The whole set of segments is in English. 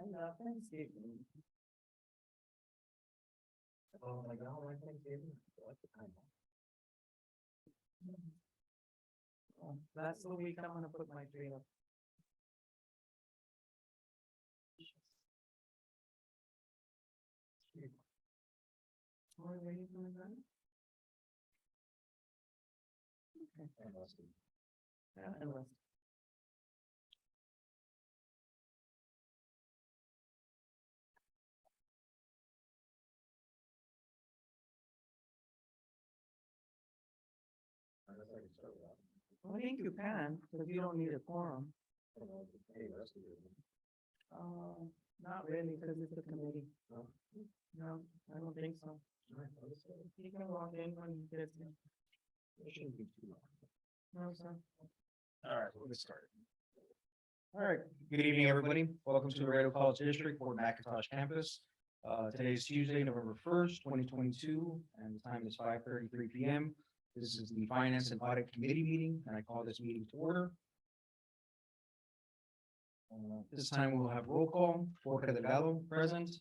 And Thanksgiving. Oh my God, when Thanksgiving, what's the time? That's the week I'm gonna put my tree up. More waiting for that? Okay. Yeah, and West. I think you can, because you don't need a quorum. Not really, because it's a committee. No, I don't think so. You can walk in when you get in. It shouldn't be too long. No, sir. All right, we'll get started. All right, good evening, everybody. Welcome to Laredo College District for McIntosh Campus. Today is Tuesday, November 1st, 2022, and the time is 5:33 p.m. This is the Finance and Audit Committee meeting, and I call this meeting to order. This time we'll have roll call. Jorge Delgado, present.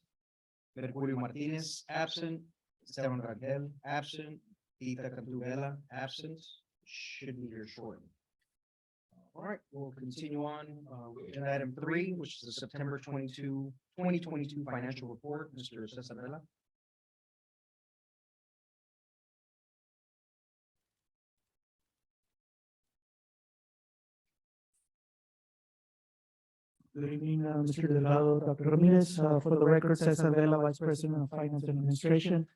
Mercurio Martinez, absent. Esteban Rangel, absent. Tita Cantuvela, absent. Should be here shortly. All right, we'll continue on with item 3, which is the September 2022 financial report. Mr. Cesarella. Good evening, Mr. Delgado, Dr. Ramirez. For the record, Cesar Vela, Vice President of Finance and Administration.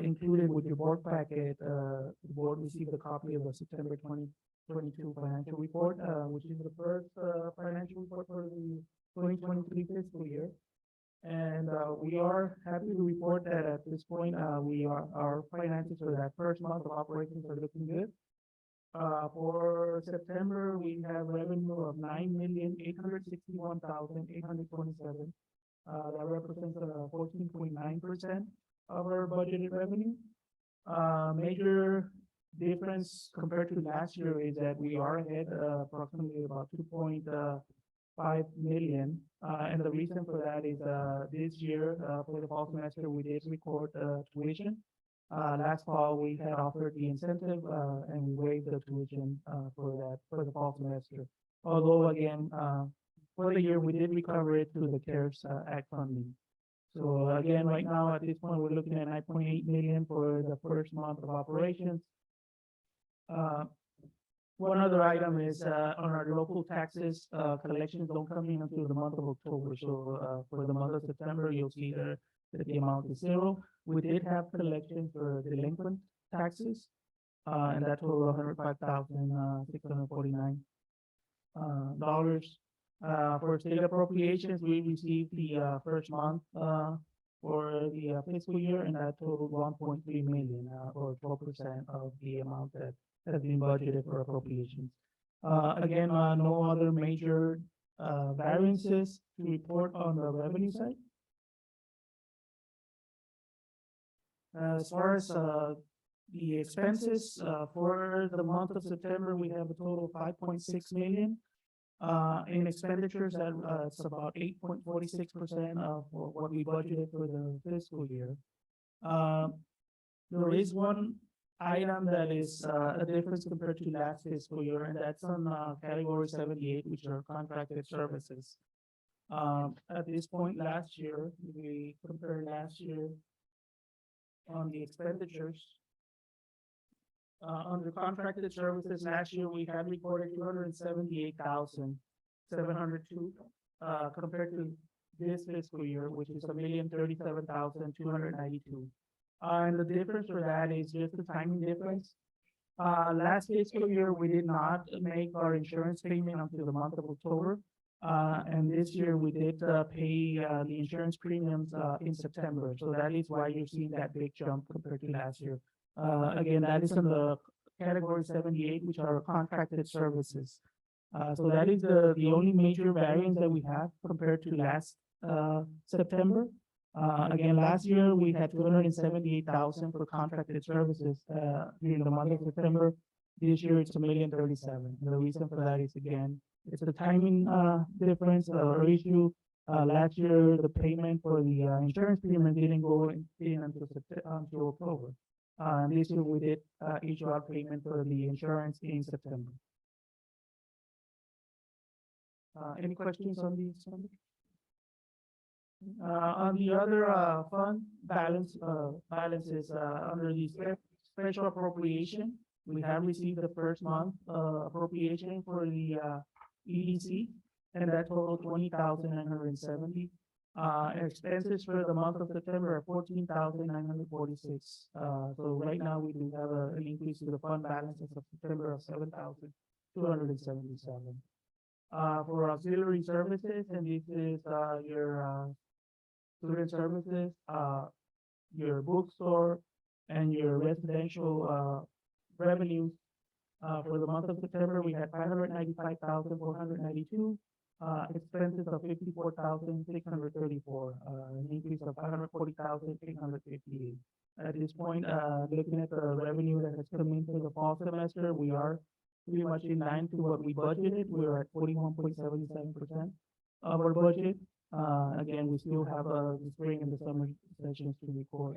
Included with your board packet, the board received a copy of the September 2022 financial report, which is the first financial report for the 2023 fiscal year. And we are happy to report that at this point, our finances for that first month of operations are looking good. For September, we have revenue of 9,861,827. That represents 14.9% of our budgeted revenue. Major difference compared to last year is that we are ahead approximately about 2.5 million. And the reason for that is this year, for the fall semester, we did record tuition. Last fall, we had offered the incentive and we waived the tuition for the fall semester. Although again, for the year, we did recover it through the CARES Act funding. So again, right now, at this point, we're looking at 9.8 million for the first month of operations. One other item is on our local taxes, collections don't come in until the month of October. So for the month of September, you'll see that the amount is 0. We did have collections for delinquent taxes, and that totaled $105,649. For state appropriations, we received the first month for the fiscal year, and that totaled 1.3 million, or 12% of the amount that has been budgeted for appropriations. Again, no other major variances to report on the revenue side. As far as the expenses for the month of September, we have a total of 5.6 million. In expenditures, that it's about 8.46% of what we budgeted for the fiscal year. There is one item that is a difference compared to last fiscal year, and that's on category 78, which are contracted services. At this point last year, we compared last year on the expenditures. Under contracted services, last year we had recorded 278,702 compared to this fiscal year, which is 1,037,292. And the difference for that is just the timing difference. Last fiscal year, we did not make our insurance payment until the month of October. And this year we did pay the insurance premiums in September. So that is why you're seeing that big jump compared to last year. Again, that is in the category 78, which are contracted services. So that is the only major variance that we have compared to last September. Again, last year we had 278,000 for contracted services during the month of September. This year it's 1,037,000. The reason for that is, again, it's the timing difference or issue Last year, the payment for the insurance premium didn't go in until October. And this year we did issue our payment for the insurance in September. Any questions on these? On the other fund balances under the special appropriation, we have received the first month appropriation for the EDC, and that totaled 20,970. Expenses for the month of September are 14,946. So right now we do have an increase to the fund balances of September of 7,277. For auxiliary services, and this is your student services, your bookstore, and your residential revenues. For the month of September, we had 595,492. Expenses of 54,634, an increase of 540,858. At this point, looking at the revenue that has come in for the fall semester, we are pretty much in line to what we budgeted. We're at 41.77% of our budget. Again, we still have the spring and the summer sessions to record.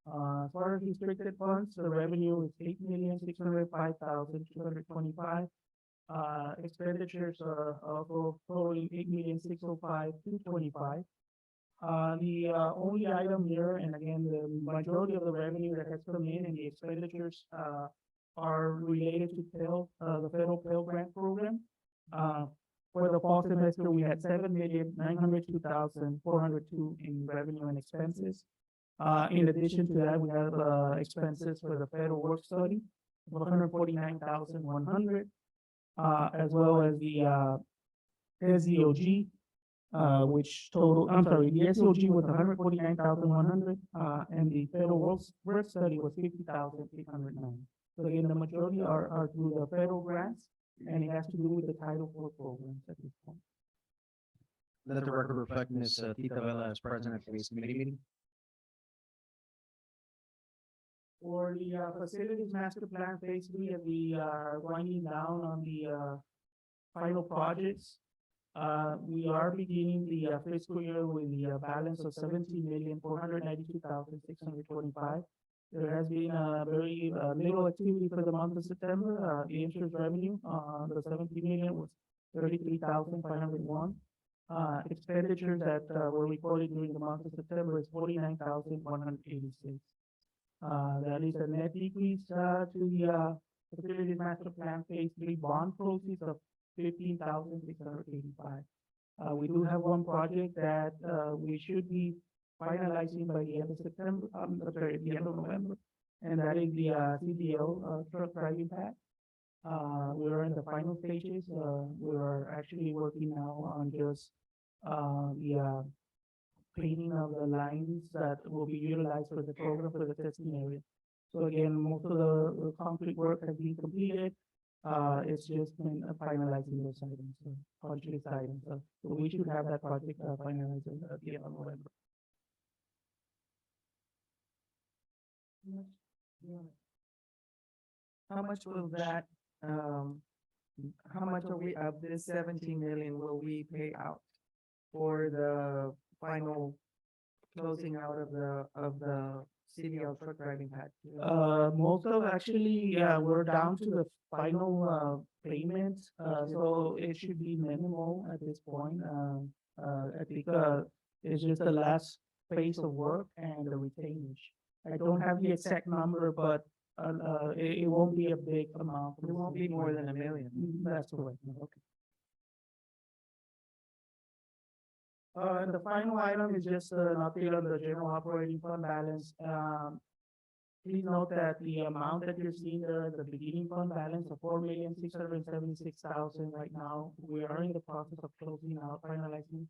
As far as restricted funds, the revenue is 8,605,225. Expenditures are also totaling 8,605,225. The only item here, and again, the majority of the revenue that has come in and the expenditures are related to the federal Pell Grant program. For the fall semester, we had 7,902,402 in revenue and expenses. In addition to that, we have expenses for the federal work study of 149,100, as well as the SDOG, which total, I'm sorry, the SDOG was 149,100, and the federal work study was 50,809. So again, the majority are through the federal grants, and it has to do with the Title IV programs at this point. Let the record reflect Ms. Tita Vela as president of this committee meeting. For the facilities master plan phase 3, as we are winding down on the final projects, we are beginning the fiscal year with the balance of 17,492,625. There has been very little activity for the month of September. The interest revenue, the 17 million was 33,501. Expenditures that were recorded during the month of September is 49,186. That is a net decrease to the facilities master plan phase 3 bond proceeds of 15,685. We do have one project that we should be finalizing by the end of September, sorry, the end of November, and that is the CDL truck driving pad. We are in the final stages. We are actually working now on just the painting of the lines that will be utilized for the program for the testing area. So again, most of the concrete work has been completed. It's just been finalizing those items, punch list items. So we should have that project finalized at the end of November. How much will that, how much are we, of this 17 million will we pay out for the final closing out of the CDL truck driving pad? Most of actually, we're down to the final payments, so it should be minimal at this point. I think it's just the last phase of work and the retainage. I don't have the exact number, but it won't be a big amount. It won't be more than $1 million. That's correct. Okay. And the final item is just an update on the general operating fund balance. Please note that the amount that you're seeing there, the beginning fund balance of 4,676,000 right now, we are in the process of closing out, finalizing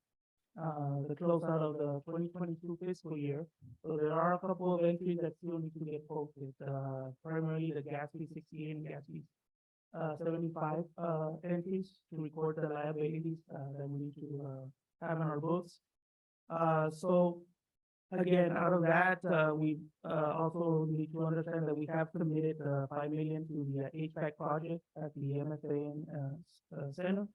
the closeout of the 2022 fiscal year. So there are a couple of entries that still need to get posted, primarily the gas fee 68 and gas fee 75 entries to record the liabilities that we need to have on our books. So again, out of that, we also need to understand that we have committed 5 million to the HVAC project at the MFA Center.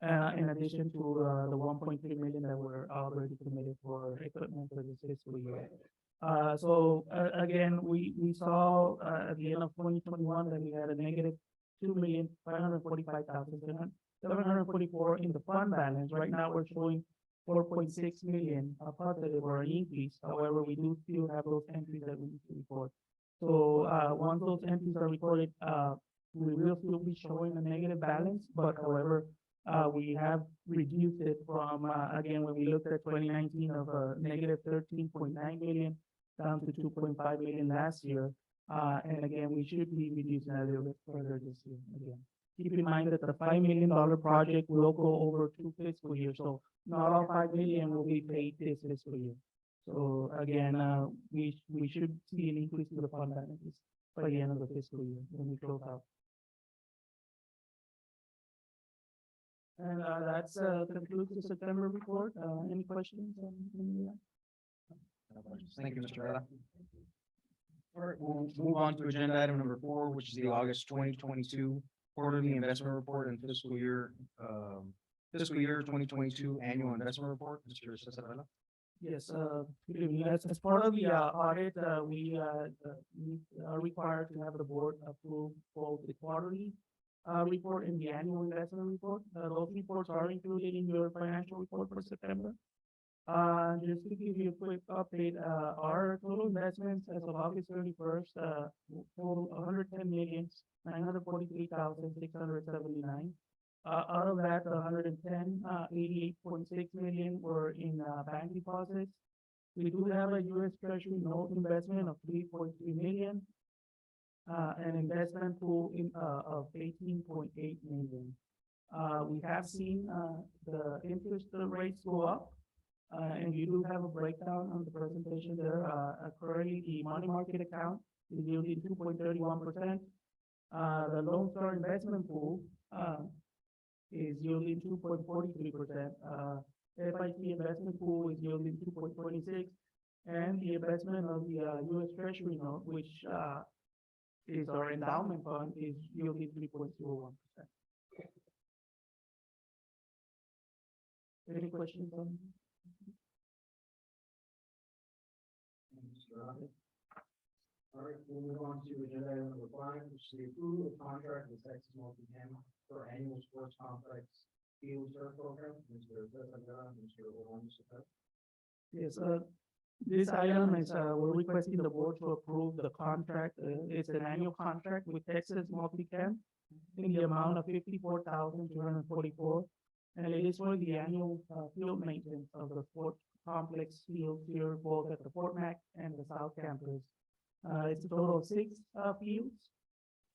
in addition to, the 1.3 million that were already committed for equipment for this fiscal year. Again, we saw, at the end of 2021 that we had a negative 2,545,744 in the fund balance. Right now, we're showing 4.6 million, positive or an increase. However, we do still have those entries that we need to report. Once those entries are recorded, we will still be showing a negative balance, but however, we have reduced it from, again, when we looked at 2019 of negative 13.9 million down to 2.5 million last year. And again, we should be reducing a little bit further this year again. Keep in mind that the $5 million project will go over 2 fiscal years, so not all 5 million will be paid this fiscal year. So again, we should see an increase to the fund balances by the end of the fiscal year when we close out. And that's concludes the September report. Any questions on any of that? Thank you, Mr. Vela. All right, we'll move on to agenda item number 4, which is the August 2022 quarterly investment report and fiscal year 2022 annual investment report. Mr. Cesar Vela. Yes, good evening. As part of the audit, we are required to have the board approve both the quarterly report and the annual investment report. Those reports are included in your financial report for September. Just to give you a quick update, our total investments as of August 31st, total 110,943,679. Out of that, 88.6 million were in bank deposits. We do have a U.S. Treasury note investment of 3.3 million, an investment pool of 18.8 million. We have seen the interest rates go up, and you do have a breakdown on the presentation there. Currently, the money market account is yielding 2.31%. The Lone Star investment pool is yielding 2.43%. FIT investment pool is yielding 2.26%, and the investment of the U.S. Treasury note, which is our endowment fund, is yielding 3.01%. Any questions on? All right, we'll move on to agenda item number 5, which is the approval of contract with Texas Multi-Cam for annual sports complex field turf program. Mr. Cesar Vela, Mr. Orlando Cepeda. Yes, this item is, we're requesting the board to approve the contract. It's an annual contract with Texas Multi-Cam in the amount of 54,244. And it is for the annual field maintenance of the sport complex field here, both at the Fort Mac and the South Campus. It's a total of 6 fields.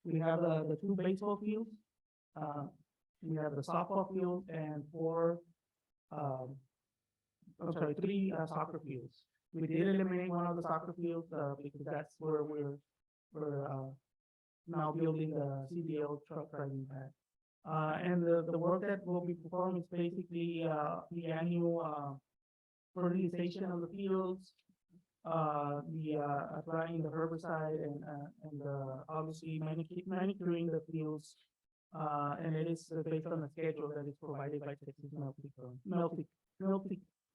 We have the 2 baseball fields. We have the softball field and 3 soccer fields. We did eliminate one of the soccer fields because that's where we're now building the CDL truck driving pad. And the work that will be performed is basically the annual fertilization of the fields, applying the herbicide and obviously manicuring the fields. And it is based on the schedule that is provided by Texas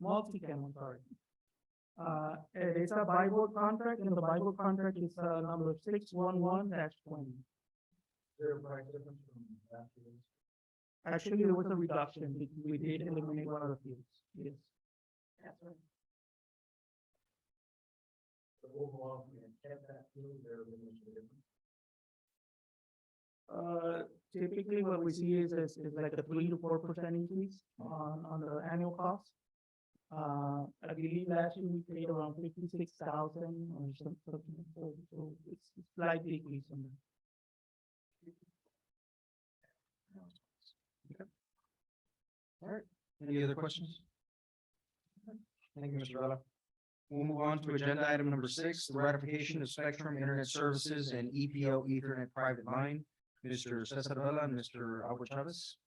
Multi-Cam, I'm sorry. It is a by-board contract, and the by-board contract is number 611-20. There a price difference from last year? Actually, there was a reduction. We did eliminate one of the fields. Yes. That's right. So overall, we have kept that field, there was no difference. Typically what we see is like a 3 to 4% increase on the annual cost. I believe last year we paid around 56,000 or something, so it's a slight decrease on that. Okay. All right, any other questions? Thank you, Mr. Vela. We'll move on to agenda item number 6, the ratification of Spectrum Internet Services and EPO Ethernet private line. Mr. Cesar Vela and Mr. Albert Chavez.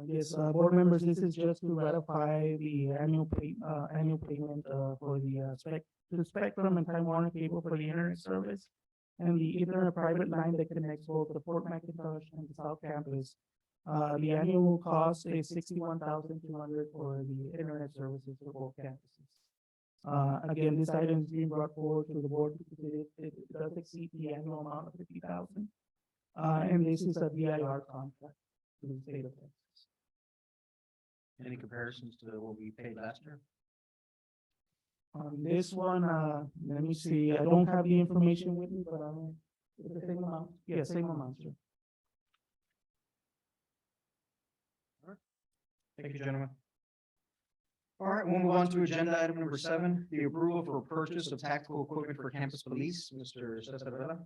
Yes, board members, this is just to ratify the annual payment for the Spectrum and Time Warner cable for the internet service and the Ethernet private line that connects both the Fort McIntosh and the South Campus. The annual cost is 61,200 for the internet services for both campuses. Again, this item is being brought forward to the board because it does exceed the annual amount of 50,000. And this is a DIR contract to the state of Texas. Any comparisons to what we paid last year? On this one, let me see, I don't have the information with me, but, it's the same amount, yeah, same amount, sir. Thank you, gentlemen. All right, we'll move on to agenda item number 7, the approval for purchase of tactical equipment for campus police. Mr. Cesar Vela.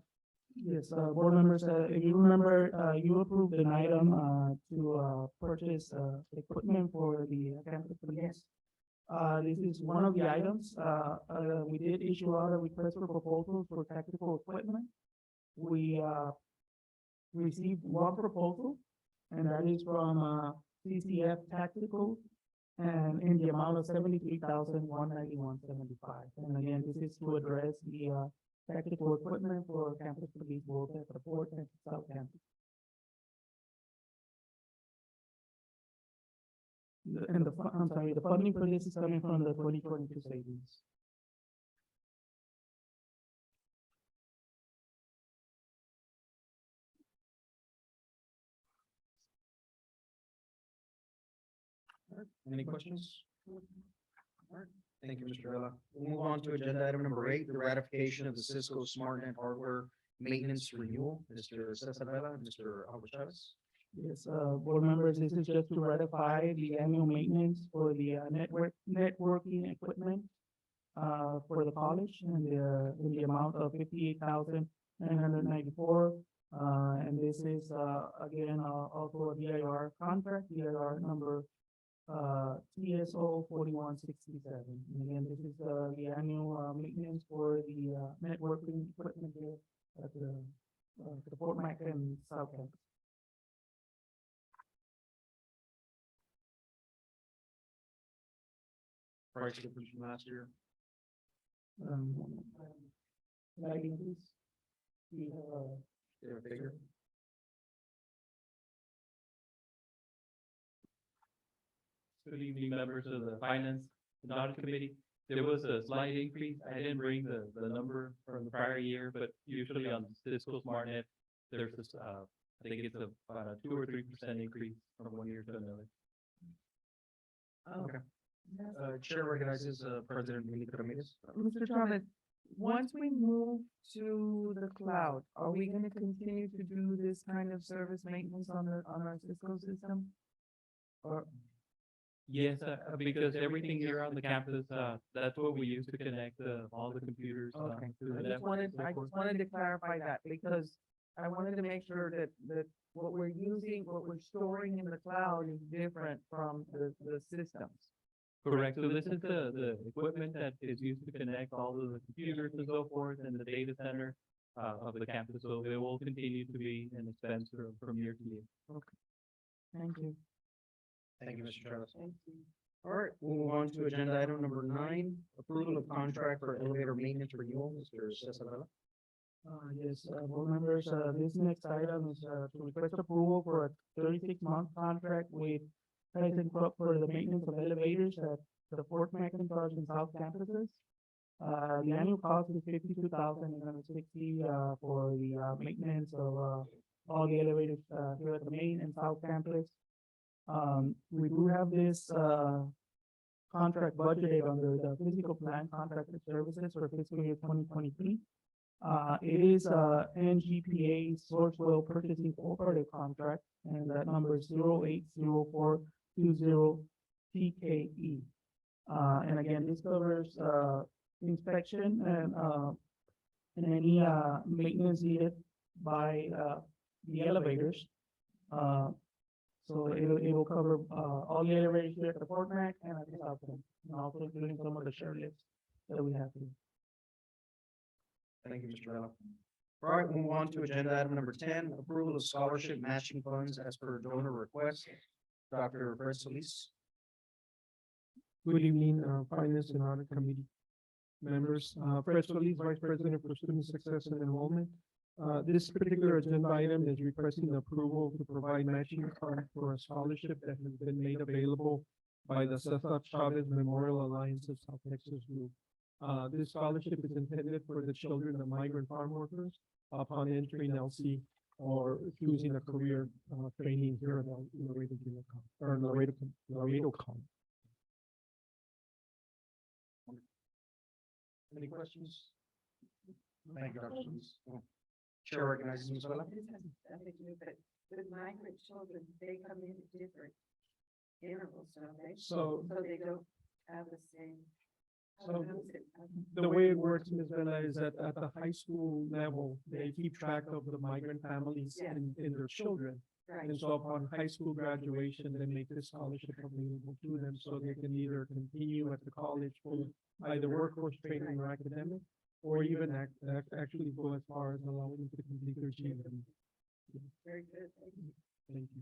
Yes, board members, if you remember, you approved an item, to, purchase, equipment for the campus police. This is one of the items, we did issue out a request for proposals for tactical equipment. We, received one proposal, and that is from, CCF Tactical, and in the amount of 73,191.75. And again, this is to address the, tactical equipment for campus police, both at the Fort and South Campus. I'm sorry, the funding for this is coming from the 2022 savings. Any questions? All right, thank you, Mr. Vela. We'll move on to agenda item number 8, the ratification of the Cisco SmartNet hardware maintenance renewal. Mr. Cesar Vela, Mr. Albert Chavez. Yes, board members, this is just to ratify the annual maintenance for the, networking equipment, for the college and in the amount of 58,994. And this is, again, also a DIR contract, DIR number, TSO 4167. And again, this is, the annual, maintenance for the, networking equipment here at the Fort Mac and South Campus. Price difference from last year. Lighting, please. We have, Do you have a figure? Good evening, members of the Finance and Audit Committee. There was a slight increase. I didn't bring the number from the prior year, but usually on Cisco SmartNet, there's this, I think it's about a 2 or 3% increase from one year to another. Okay. Chair recognizes, President Milito Ramirez. Mr. Chavez, once we move to the cloud, are we gonna continue to do this kind of service maintenance on our Cisco system? Or, Yes, because everything here on the campus, that's what we use to connect all the computers. okay, To the I just network. wanted to clarify that, because I wanted to make sure that what we're using, what we're storing in the cloud is different from the systems. Correct. So this is the equipment that is used to connect all of the computers and so forth and the data center of the campus. So it will continue to be an expense from year to year. Thank you. Thank you, Mr. Chavez. Thank you. All right, we'll move on to agenda item number 9, approval of contract for elevator maintenance renewal. Mr. Cesar Vela. Yes, board members, this next item is, to request approval for a 36-month contract with Tyson Crop for the maintenance of elevators at the Fort McIntosh and South campuses. The annual cost is 52,860, for the, maintenance of, all the elevators, here at the main and South campus. We do have this, contract budgeted under the physical plan contracted services for fiscal year 2023. It is NGPA Sourcewell Purchasing Cooperative Contract, and that number is 080420 TKE. And again, this covers inspection and any maintenance needed by the elevators. So it'll cover all the elevators here at the Fort Mac and at the South End, and also including some of the share lifts that we have here. Thank you, Mr. Vela. All right, we'll move on to agenda item number 10, approval of scholarship matching funds as per donor request. Dr. Fred Solis. Good evening, Finance and Audit Committee members. Fred Solis, Vice President for Student Success and Enrollment. This particular agenda item is requesting approval to provide matching funds for a scholarship that has been made available by the Cesar Chavez Memorial Alliance of South Texas Group. This scholarship is intended for the children of migrant farm workers upon entering LC or choosing a career training here at Laredo Junior College, or Laredo College. Any questions? Thank you, Dr. Solis. Chair recognizes Ms. Vela. This has nothing to do, but with migrant children, they come in at different intervals, don't they? So So they don't have the same. So the way it works, Ms. Vela, is that at the high school level, they keep track of the migrant families Yeah. and their children. Right, And so upon high school graduation, they make this scholarship available to them so they can either continue at the college for either workforce training or academic, or even actually go as far as allowing them to complete their GED. very good. Thank you. Thank you.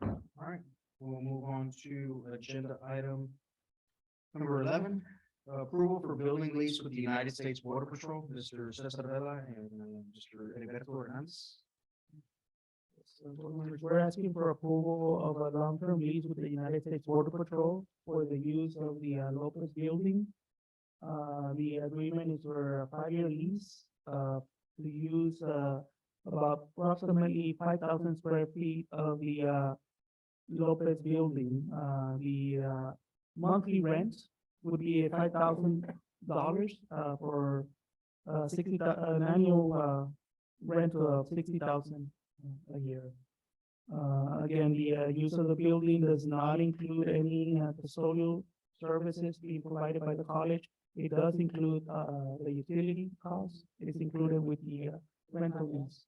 All right, we'll move on to agenda item number 11. Approval for building lease with the United States Border Patrol, Mr. Cesar Vela and Mr. Heriberto Hernandez. So board members, we're asking for approval of a long-term lease with the United States Border Patrol for the use of the Lopez Building. The agreement is for a 5-year lease, to use, about approximately 5,000 square feet of the Lopez Building. The monthly rent would be $5,000, for, an annual, rent of 60,000 a year. Again, the use of the building does not include any custodial services being provided by the college. It does include the utility costs. It's included with the rental lease.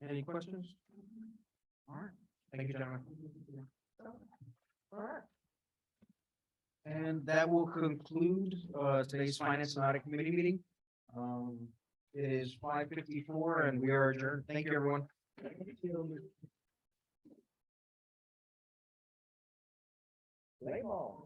Any questions? All right, thank you, gentlemen. All right. And that will conclude today's Finance and Audit Committee meeting. It is 5:54 and we are adjourned. Thank you, everyone. Play ball.